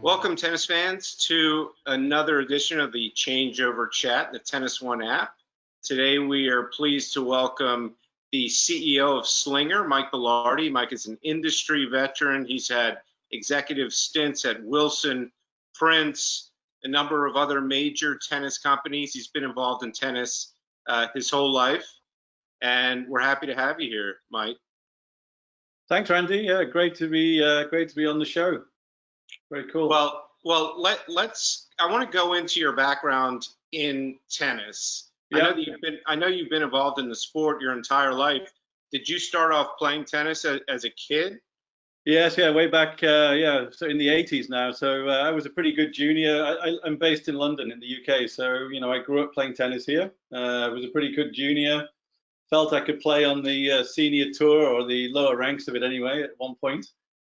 Welcome, tennis fans, to another edition of the Changeover Chat, the TennisONE app. Today, we are pleased to welcome the CEO of Slinger, Mike Bilardi. Mike is an industry veteran. He's had executive stints at Wilson, Prince, a number of other major tennis companies. He's been involved in tennis his whole life, and we're happy to have you here, Mike. Thanks, Randy. Yeah, great to be on the show. Very cool. Well, let's. I want to go into your background in tennis. Yeah. I know you've been involved in the sport your entire life. Did you start off playing tennis as a kid? Yes, yeah, way back, so in the 80s now. So I was a pretty good junior. I'm based in London in the UK, so I grew up playing tennis here. I was a pretty good junior. Felt I could play on the senior tour, or the lower ranks of it anyway, at one point.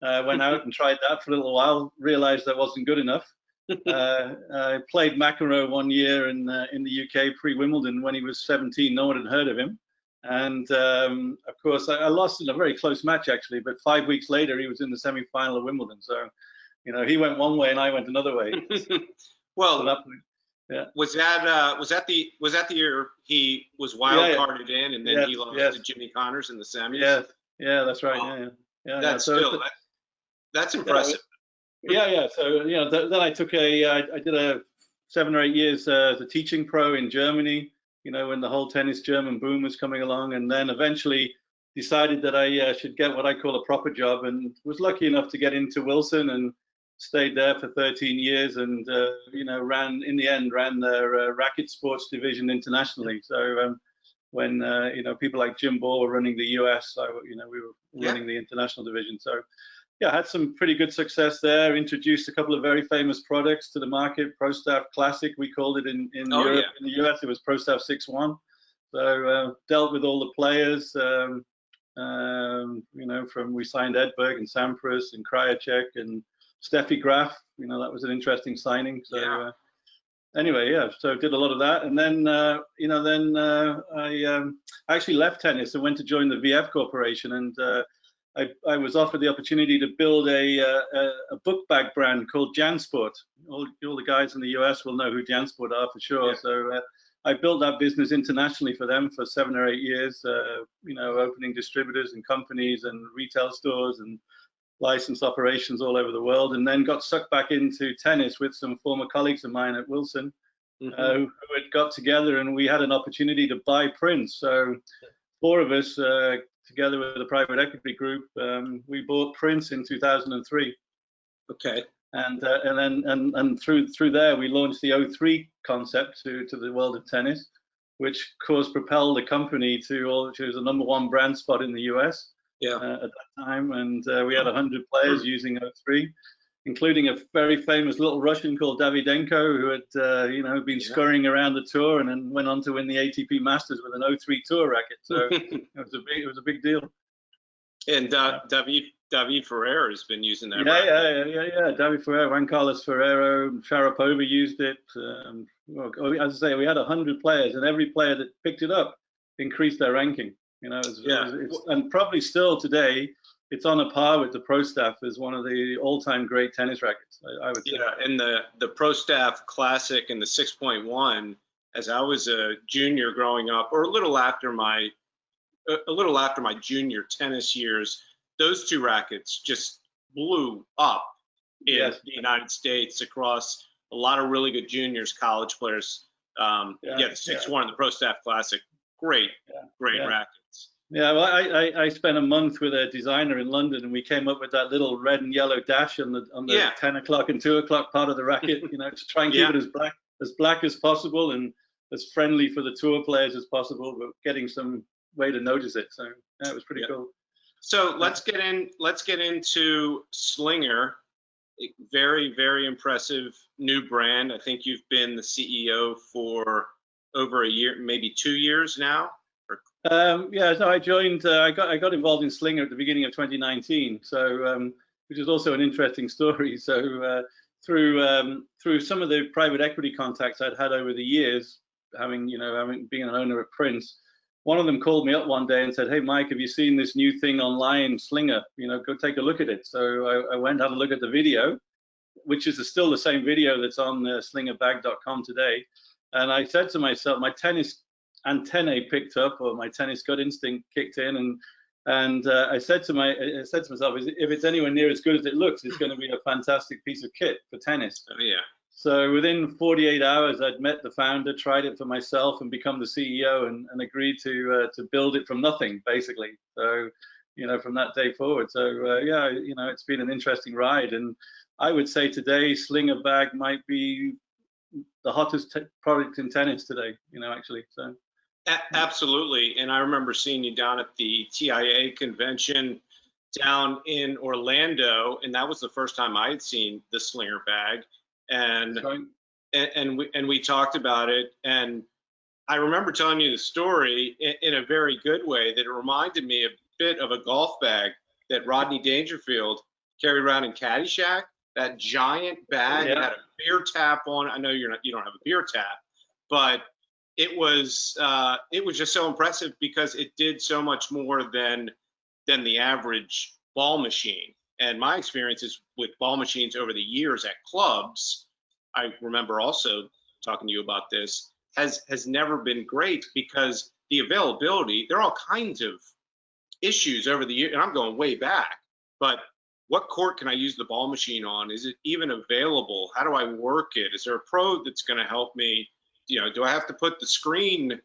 Went out and tried that for a little while, realized that wasn't good enough. I played McEnroe one year in the UK pre-Wimbledon when he was 17. No one had heard of him. And of course, I lost in a very close match, actually. But 5 weeks later, he was in the semi-final of Wimbledon. So, he went one way and I went another way. Well, so yeah. Was that the year he was wild carded in, and then he lost to Jimmy Connors in the semis? Yeah, that's right. Yeah. That's impressive. Yeah. So then I took I did a 7 or 8 years as a teaching pro in Germany. When the whole tennis German boom was coming along, and then eventually decided that I should get what I call a proper job, and was lucky enough to get into Wilson and stayed there for 13 years, and ran their racket sports division internationally. So when people like Jim Ball were running the US, we were running the international division. So yeah, had some pretty good success there. Introduced a couple of very famous products to the market. ProStaff Classic, we called it in Europe. In the US, it was ProStaff 6-1. So dealt with all the players. We signed Edberg and Sampras and Krajicek and Steffi Graf. That was an interesting signing. So anyway, so did a lot of that, and then I actually left tennis and went to join the VF Corporation, and I was offered the opportunity to build a book bag brand called JanSport. All the guys in the US will know who JanSport are for sure. Yeah. So I built that business internationally for them for 7 or 8 years. Opening distributors and companies and retail stores and license operations all over the world, and then got sucked back into tennis with some former colleagues of mine at Wilson, who had got together, and we had an opportunity to buy Prince. So 4 of us, together with a private equity group, we bought Prince in 2003. Okay. And then through there, we launched the 03 concept to the world of tennis, which of course propelled the company to was the #1 brand spot in the US. At that time, and we had 100 players using 03, including a very famous little Russian called Davydenko, who had been scurrying around the tour, and then went on to win the ATP Masters with an 03 tour racket. So it was a big deal. And David Ferrer has been using that. Yeah. David Ferrer, Juan Carlos Ferrero, Sharapova used it. As I say, we had 100 players, and every player that picked it up increased their ranking. And probably still today, it's on a par with the ProStaff as one of the all-time great tennis rackets, I would say. Yeah, and the ProStaff Classic and the 6.1, as I was a junior growing up, or a little after my junior tennis years, those 2 rackets just blew up in the United States across a lot of really good juniors, college players. The 6.1 and the ProStaff Classic, great rackets. Yeah, well, I spent a month with a designer in London, and we came up with that little red and yellow dash on the 10 o'clock and 2 o'clock part of the racket, to try and keep it as black as possible and as friendly for the tour players as possible, but getting some way to notice it. So it was pretty cool. So let's get into Slinger. Very, very impressive new brand. I think you've been the CEO for over a year, maybe 2 years now. So I joined. I got involved in Slinger at the beginning of 2019. So, which is also an interesting story. So, through some of the private equity contacts I'd had over the years, having being an owner at Prince, one of them called me up one day and said, "Hey, Mike, have you seen this new thing online, Slinger? Go take a look at it." So I went, had a look at the video, which is still the same video that's on slingerbag.com today. And I said to myself, my tennis antennae picked up, or my tennis gut instinct kicked in, and I said to myself, if it's anywhere near as good as it looks, it's going to be a fantastic piece of kit for tennis. Oh, yeah. So within 48 hours, I'd met the founder, tried it for myself, and become the CEO, and agreed to build it from nothing, basically. So, from that day forward. So yeah, it's been an interesting ride, and I would say today, Slinger Bag might be the hottest product in tennis today. Actually. So. Absolutely, and I remember seeing you down at the TIA convention down in Orlando, and that was the first time I had seen the Slinger Bag. And we talked about it, and I remember telling you the story in a very good way, that it reminded me a bit of a golf bag that Rodney Dangerfield carried around in Caddyshack. That giant bag that had a beer tap on. I know you don't have a beer tap, but it was just so impressive because it did so much more than the average ball machine. And my experiences with ball machines over the years at clubs, I remember also talking to you about this, has never been great because the availability, there are all kinds of issues over the years, and I'm going way back, but what court can I use the ball machine on? Is it even available? How do I work it? Is there a pro that's going to help me? Do I have to put the screen?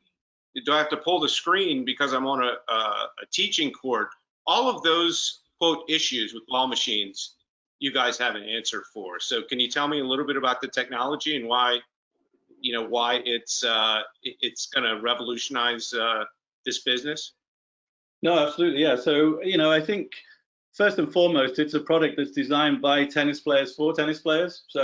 Do I have to pull the screen because I'm on a teaching court? All of those quote issues with ball machines, you guys have an answer for. So can you tell me a little bit about the technology and why it's going to revolutionize this business? No, absolutely, yeah. So I think first and foremost, it's a product that's designed by tennis players for tennis players. So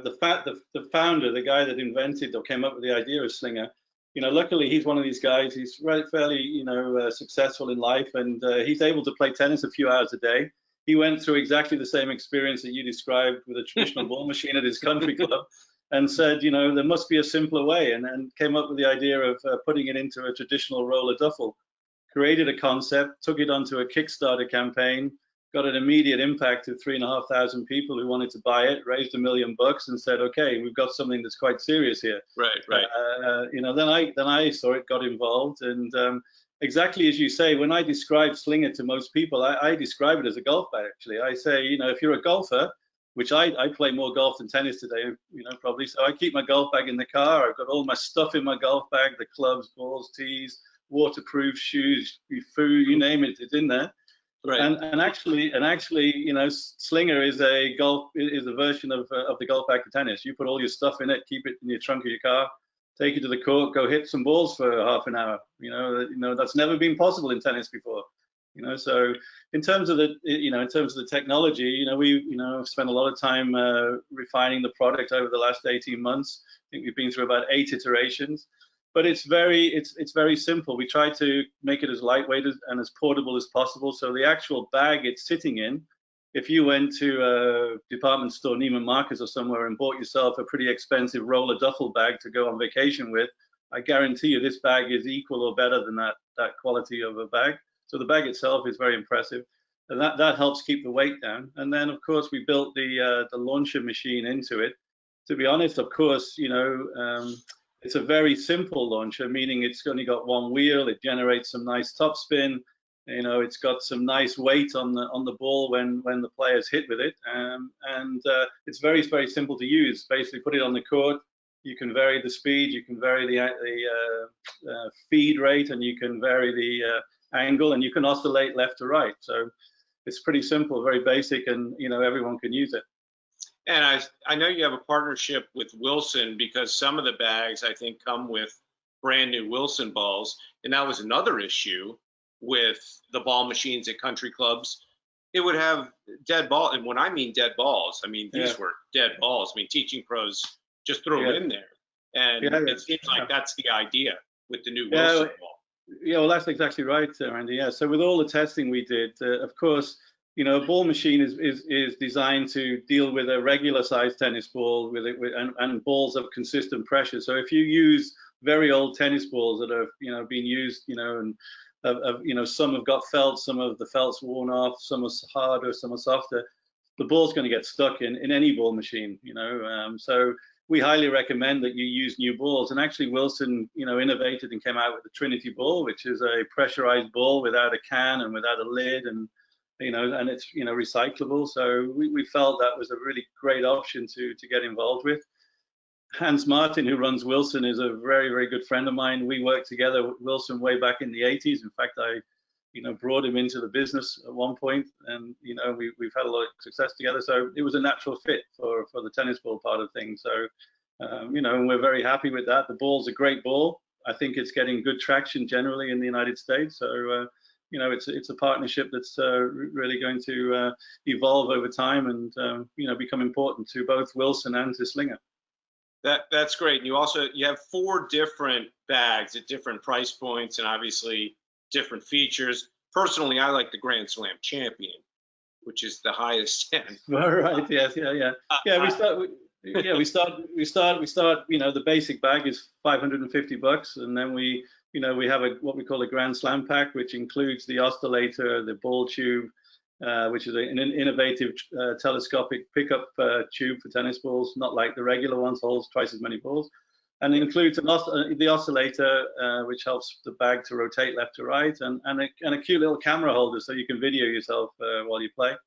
the founder, the guy that invented or came up with the idea of Slinger, luckily he's one of these guys. He's fairly successful in life, and he's able to play tennis a few hours a day. He went through exactly the same experience that you described with a traditional ball machine at his country club, and said, there must be a simpler way, and came up with the idea of putting it into a traditional roller duffel. Created a concept, took it onto a Kickstarter campaign, got an immediate impact of 3,500 people who wanted to buy it, raised $1 million, and said, okay, we've got something that's quite serious here. Right. Then I saw it, got involved, and exactly as you say, when I describe Slinger to most people, I describe it as a golf bag. Actually, I say, if you're a golfer, which I play more golf than tennis today, probably. So I keep my golf bag in the car. I've got all my stuff in my golf bag: the clubs, balls, tees, waterproof shoes, food, you name it, it's in there. Right. And actually, Slinger is a version of the golf bag for tennis. You put all your stuff in it, keep it in your trunk of your car, take it to the court, go hit some balls for half an hour. That's never been possible in tennis before. So in terms of the technology, we've spent a lot of time refining the product over the last 18 months. I think we've been through about 8 iterations. But it's very simple. We try to make it as lightweight and as portable as possible. So the actual bag it's sitting in, if you went to a department store, Neiman Marcus or somewhere, and bought yourself a pretty expensive roller duffel bag to go on vacation with, I guarantee you this bag is equal or better than that quality of a bag. So the bag itself is very impressive, and that helps keep the weight down. And then of course we built the launcher machine into it. To be honest, of course, it's a very simple launcher, meaning it's only got one wheel. It generates some nice topspin. It's got some nice weight on the ball when the players hit with it, and it's very, very simple to use. Basically, put it on the court. You can vary the speed, you can vary the feed rate, and you can vary the angle, and you can oscillate left to right. So it's pretty simple, very basic, and everyone can use it. And I know you have a partnership with Wilson, because some of the bags I think come with brand new Wilson balls, and that was another issue with the ball machines at country clubs. It would have dead ball, and when I mean dead balls, I mean these were dead balls. I mean teaching pros just throw them in there, and it seems like that's the idea with the new Wilson ball. Yeah, well, that's exactly right, Randy. Yeah, so with all the testing we did, of course, a ball machine is designed to deal with a regular sized tennis ball and balls of consistent pressure. So if you use very old tennis balls that have been used, and some have got felt, some of the felt's worn off, some are harder, some are softer. the ball's going to get stuck in any ball machine, you know. So we highly recommend that you use new balls. And actually Wilson, you know, innovated and came out with the Trinity ball, which is a pressurized ball without a can and without a lid, and you know, and it's, you know, recyclable. So we felt that was a really great option to get involved with. Hans Martin, who runs Wilson, is a very, very good friend of mine. We worked together with Wilson way back in the 80s. In fact, I, you know, brought him into the business at one point, and you know, we've had a lot of success together. So it was a natural fit for the tennis ball part of things. So you know, and we're very happy with that. The ball's a great ball. I think it's getting good traction generally in the United States. So you know, it's a partnership that's really going to evolve over time and you know, become important to both Wilson and to Slinger. That's great. And you have 4 different bags at different price points and obviously different features. Personally, I like the Grand Slam Champion, which is the highest end. All right. Yes. Yeah. We start. You know, the basic bag is $550, and then we have what we call a Grand Slam pack, which includes the oscillator, the ball tube, which is an innovative telescopic pickup tube for tennis balls, not like the regular ones, holds twice as many balls. And it includes the oscillator, which helps the bag to rotate left to right, and a cute little camera holder so you can video yourself while you play.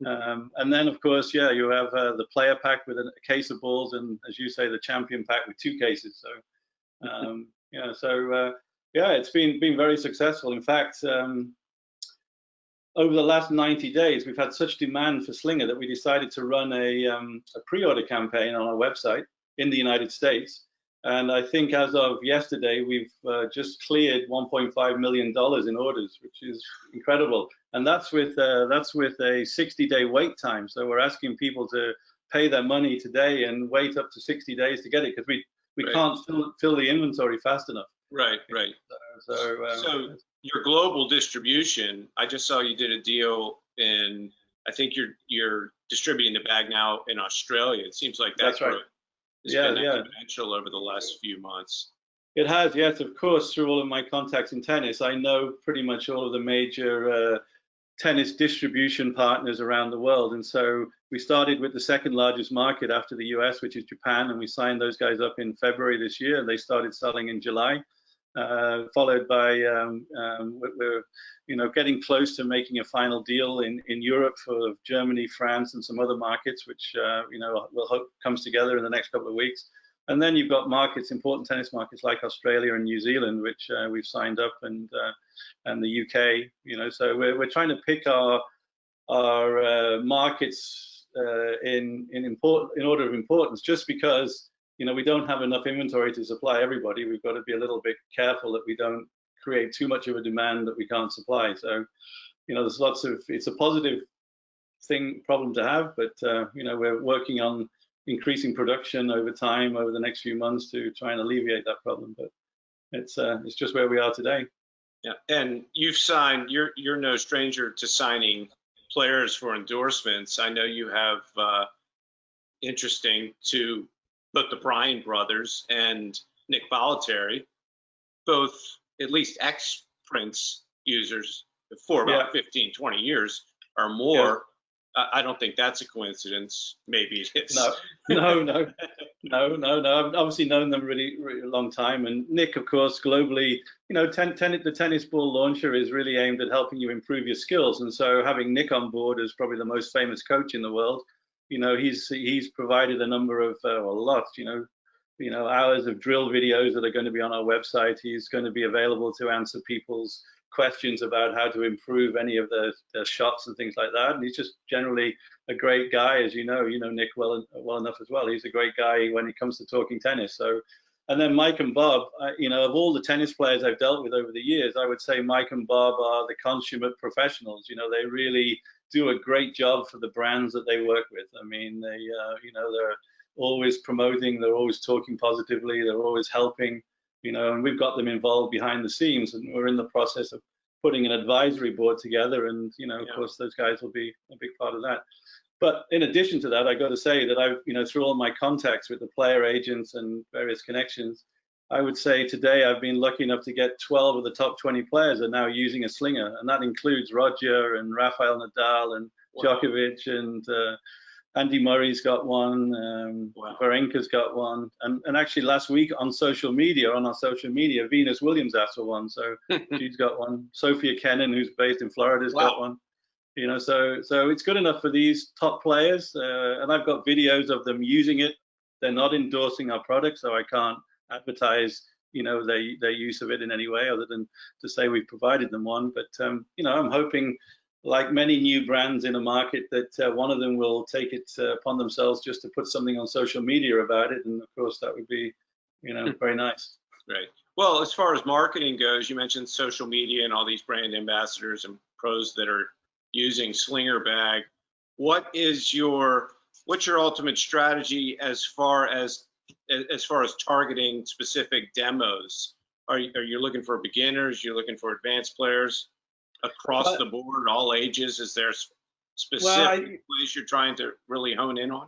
And then, of course, yeah, you have the player pack with a case of balls, and as you say, the champion pack with 2 cases. So, yeah, so yeah, it's been very successful. In fact, over the last 90 days, we've had such demand for Slinger that we decided to run a pre-order campaign on our website in the United States. And I think as of yesterday, we've just cleared $1.5 million in orders, which is incredible. And that's with a 60-day wait time. So we're asking people to pay their money today and wait up to 60 days to get it, because we Right. can't fill the inventory fast enough. Right. So your global distribution, I just saw you did a deal in, I think you're distributing the bag now in Australia. It seems like That's right. It's been exponential over the last few months. It has, yes, of course. Through all of my contacts in tennis, I know pretty much all of the major tennis distribution partners around the world. And so we started with the second largest market after the US, which is Japan, and we signed those guys up in February this year, and they started selling in July. Followed by we're getting close to making a final deal in Europe for Germany, France, and some other markets, which we'll hope comes together in the next couple of weeks. And then you've got markets, important tennis markets like Australia and New Zealand, which we've signed up, and the UK. So we're trying to pick our markets in order of importance, just because we don't have enough inventory to supply everybody. We've got to be a little bit careful that we don't create too much of a demand that we can't supply. So, there's it's a positive problem to have, but we're working on increasing production over time, over the next few months, to try and alleviate that problem. But it's just where we are today. Yeah, and you've signed. You're no stranger to signing players for endorsements. I know you have interesting to both the Bryan brothers and Nick Ballardie, both at least ex-Prince users for about 15, 20 years or more. Yeah. I don't think that's a coincidence. Maybe it is. No. I've obviously known them really, really a long time. And Nick, of course, globally, the tennis ball launcher is really aimed at helping you improve your skills. And so having Nick on board as probably the most famous coach in the world, he's provided a number of hours of drill videos that are going to be on our website. He's going to be available to answer people's questions about how to improve any of the shots and things like that. And he's just generally a great guy, as you know Nick well enough as well. He's a great guy when it comes to talking tennis. So, and then Mike and Bob, of all the tennis players I've dealt with over the years, I would say Mike and Bob are the consummate professionals. They really do a great job for the brands that they work with. I mean, they're always promoting, they're always talking positively, they're always helping, and we've got them involved behind the scenes, and we're in the process of putting an advisory board together, and of course those guys will be a big part of that. But in addition to that, I got to say that I've, through all my contacts with the player agents and various connections, I would say today I've been lucky enough to get 12 of the top 20 players are now using a Slinger, and that includes Roger and Rafael Nadal and Djokovic and Andy Murray's got one, Wawrinka's got one, and actually last week on social media, on our social media, Venus Williams asked for one, so she's got one. Sophia Kenin, who's based in Florida, has got one. You know, so it's good enough for these top players, and I've got videos of them using it. They're not endorsing our product, so I can't advertise, you know, their use of it in any way other than to say we've provided them one. But you know, I'm hoping, like many new brands in a market, that one of them will take it upon themselves just to put something on social media about it, and of course that would be, you know, very nice. Right. Well, as far as marketing goes, you mentioned social media and all these brand ambassadors and pros that are using Slinger Bag. What's your ultimate strategy as far as targeting specific demos? Are you looking for beginners? You're looking for advanced players across the board, all ages? Is there specific place you're trying to really hone in on?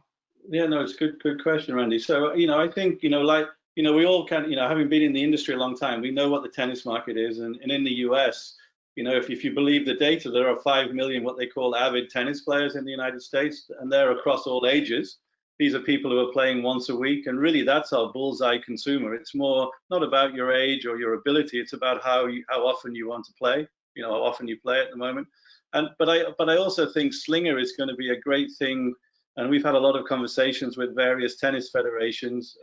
Yeah, no, it's a good question, Randy. So, you know, I think, you know, like, you know, we all can, you know, having been in the industry a long time, we know what the tennis market is. And in the US, you know, if you believe the data, there are 5 million what they call avid tennis players in the United States, and they're across all ages. These are people who are playing once a week, and really that's our bullseye consumer. It's more not about your age or your ability, it's about how often you want to play, you know, how often you play at the moment. But I also think Slinger is going to be a great thing, and we've had a lot of conversations with various tennis federations,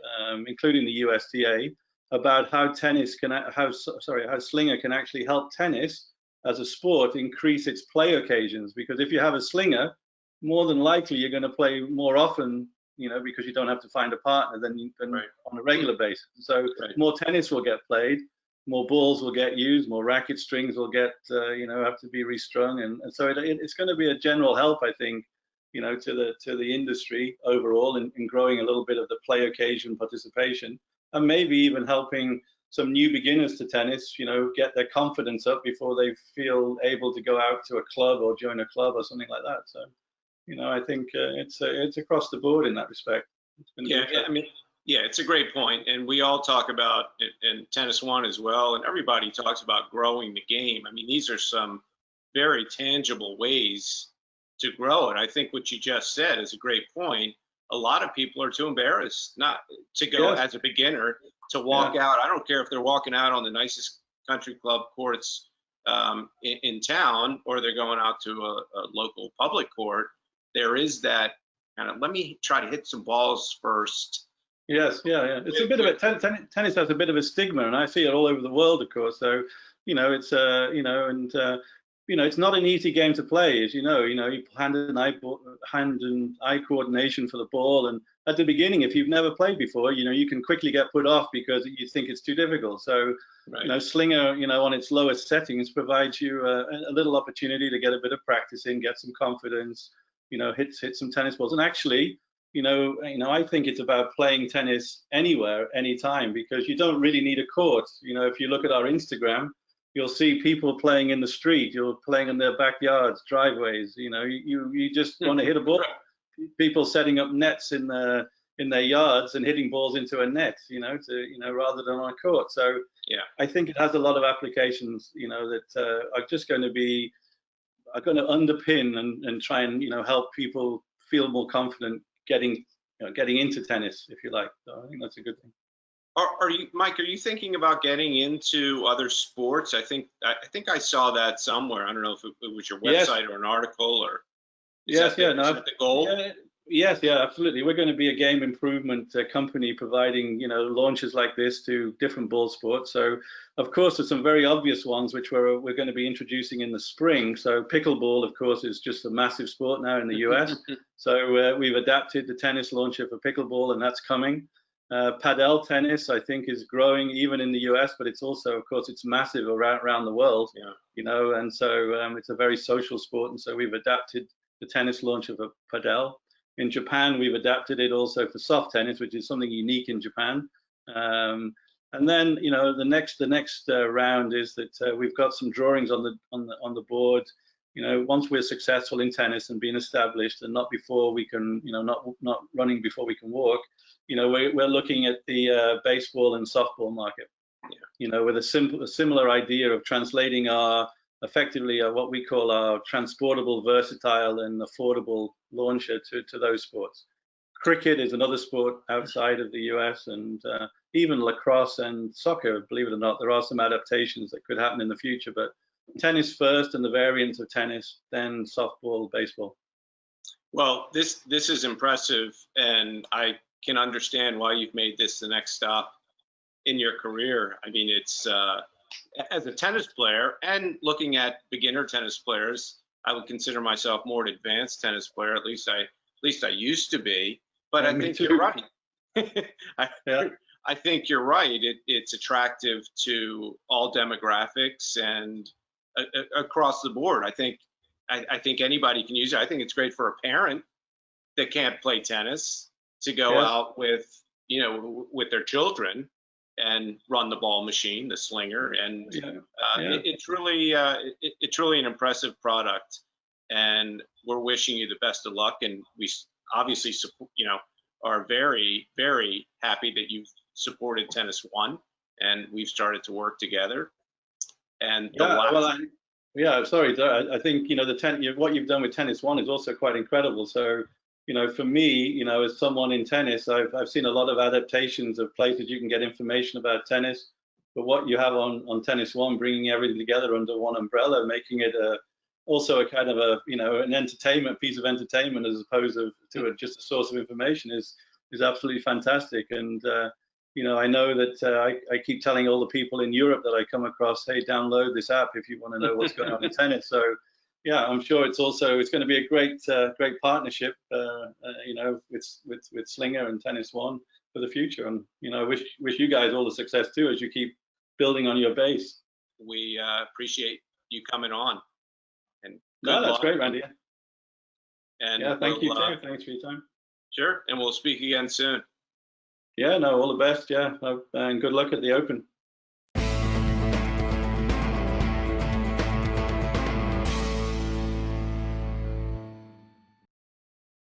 including the USTA, about how Slinger can actually help tennis as a sport increase its play occasions. Because if you have a slinger, more than likely you're going to play more often, you know, because you don't have to find a partner than on a regular basis. So more tennis will get played, more balls will get used, more racket strings will get, you know, have to be restrung, and so it's going to be a general help, I think, you know, to the industry overall in growing a little bit of the play occasion participation, and maybe even helping some new beginners to tennis, you know, get their confidence up before they feel able to go out to a club or join a club or something like that. So, you know, I think it's across the board in that respect. Yeah, I mean, yeah, it's a great point, and we all talk about in TennisONE as well, and everybody talks about growing the game. I mean, these are some very tangible ways to grow it. I think what you just said is a great point. A lot of people are too embarrassed not to go as a beginner to walk out. I don't care if they're walking out on the nicest country club courts in town, or they're going out to a local public court. There is that kind of, let me try to hit some balls first. Yes, yeah. It's a bit of a tennis has a bit of a stigma, and I see it all over the world, of course. So, you know, it's you know, and you know, it's not an easy game to play, as you know. You know, you hand and eye coordination for the ball, and at the beginning, if you've never played before, you know, you can quickly get put off because you think it's too difficult. So, you know, Slinger, you know, on its lowest settings, provides you a little opportunity to get a bit of practice in, get some confidence, you know, hit some tennis balls, and actually, you know, I think it's about playing tennis anywhere, anytime, because you don't really need a court. You know, if you look at our Instagram, you'll see people playing in the street. You're playing in their backyards, driveways. You know, you just want to hit a ball. People setting up nets in their yards and hitting balls into a net. You know, rather than on a court. So yeah, I think it has a lot of applications. You know, that are just going to underpin and try and, you know, help people feel more confident getting into tennis, if you like. So I think that's a good thing. Are you, Mike? Are you thinking about getting into other sports? I think I saw that somewhere. I don't know if it was your website or an article, or is that the goal? Yes, absolutely. We're going to be a game improvement company providing, you know, launches like this to different ball sports. So, of course, there's some very obvious ones which we're going to be introducing in the spring. So, pickleball, of course, is just a massive sport now in the US. So, we've adapted the tennis launcher for pickleball, and that's coming. Padel tennis, I think, is growing even in the US, but it's also, of course, it's massive around the world. Yeah. You know, and so it's a very social sport, and so we've adapted the tennis launcher for Padel. In Japan, we've adapted it also for soft tennis, which is something unique in Japan. And then, you know, the next round is that we've got some drawings on the board. You know, once we're successful in tennis and being established, and not before we can, you know, not running before we can walk. You know, we're looking at the baseball and softball market. Yeah. You know, with a similar idea of translating our effectively what we call our transportable, versatile, and affordable launcher to those sports. Cricket is another sport outside of the US, and even lacrosse and soccer, believe it or not, there are some adaptations that could happen in the future, but tennis first and the variants of tennis, then softball, baseball. Well, this is impressive, and I can understand why you've made this the next stop in your career. I mean, it's as a tennis player and looking at beginner tennis players, I would consider myself more an advanced tennis player. At least I used to be. But Yeah, I me think too. you're right. Yeah. I think you're right. It's attractive to all demographics and across the board. I think anybody can use it. I think it's great for a parent that can't play tennis to go Yes. out with, you know, with their children and run the ball machine, the Slinger, and Yeah. Yeah. it's really an impressive product. And we're wishing you the best of luck. And we obviously, you know, are very happy that you've supported TennisONE, and we've started to work together. And the Yeah. Well, last, yeah. Sorry. I think, you know, what you've done with TennisONE is also quite incredible. So, you know, for me, you know, as someone in tennis, I've seen a lot of adaptations of places you can get information about tennis. But what you have on TennisONE, bringing everything together under one umbrella, making it also a kind of a, you know, an entertainment piece of entertainment as opposed to just a source of information is absolutely fantastic. And you know, I know that I keep telling all the people in Europe that I come across, hey, download this app if you want to know what's going on in tennis. So yeah, I'm sure it's going to be a great partnership, you know, with Slinger and TennisONE for the future. And you know, I wish you guys all the success too as you keep building on your base. we appreciate you coming on, and No, good that's luck. great, Randy. And Yeah, thank you we'll too. Thanks for your time. sure, and we'll speak again soon. Yeah, no, all the best. Yeah, and good luck at the Open.